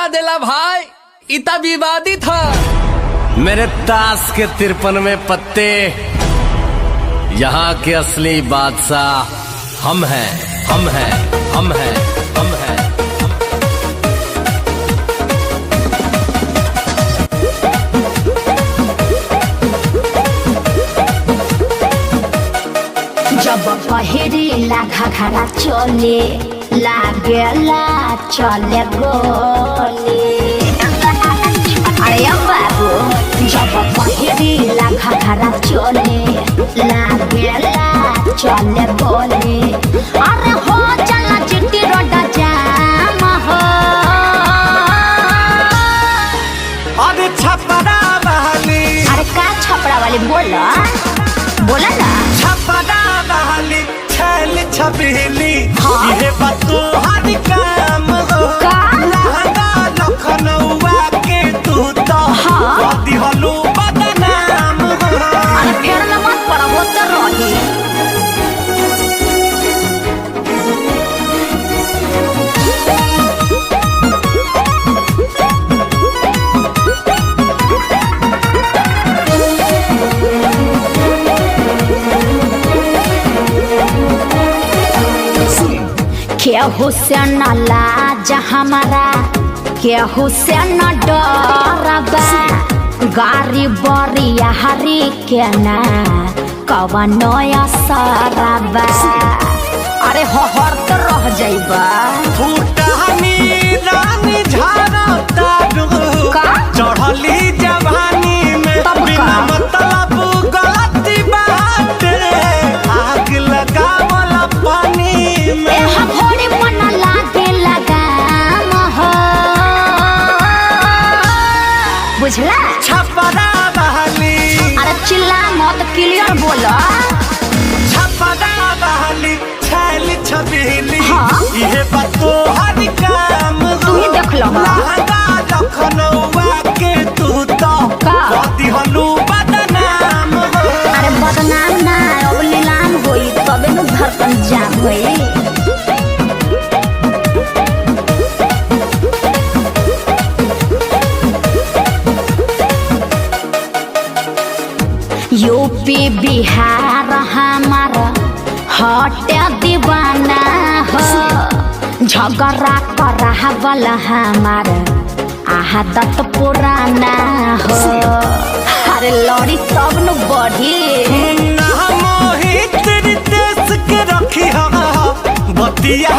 बजा देला भाई, इतना विवादित था। मेरे ताश के 53 पत्ते, यहाँ के असली बादशाह हम हैं, हम हैं, हम हैं, हम हैं। जब पहिरीला घाघरा चले लागेला चले गोले। अरे बाबू जब पहिरीला घाघरा चले लागेला चले गोले। अरे हो चला चिट्टी रोडा जाम हो। अरे छपरा वाली, अरे का छपरा वाली बोला बोला ना। छपरा वाली छैल छबीली, हाँ। ये बातो हर काम हो। का? लहंगा लखनऊआ के तू तो हाँ। कदी हलू बदनाम हो। अरे फेर में मत पड़ा वो तो रही। केहू से न लाज हमारा, केहू से न डरबा। गाड़ी बरिया हरी के ना कवनो असरबा। अरे हर तो रह जाइबा। फूटहनी रानी झारा तारू, का? चढ़ली जवानी में तब का? बिना मतलब गलती बात आग लगावला पानी में। एह घोड़ी मन लागे लगाम हो। बुझला? छपरा वाली, अरे चिल्ला मत, क्लियर बोलो। छपरा वाली छैल छबीली, हाँ। ये बातो हर काम तू ही देख लो। लहंगा लखनऊआ के तू तो का? कदी हलू बदनाम हो। अरे बदनाम ना, अब नीलाम होई तबे न धड़कन जाम होई। यूपी बिहार हमार हटे दीवाना हो। झगड़ा करा वाला हमार आदत पुराना हो। अरे लड़ी तब न बढ़ी। ना मोहित रितेश के रखी हा बतिया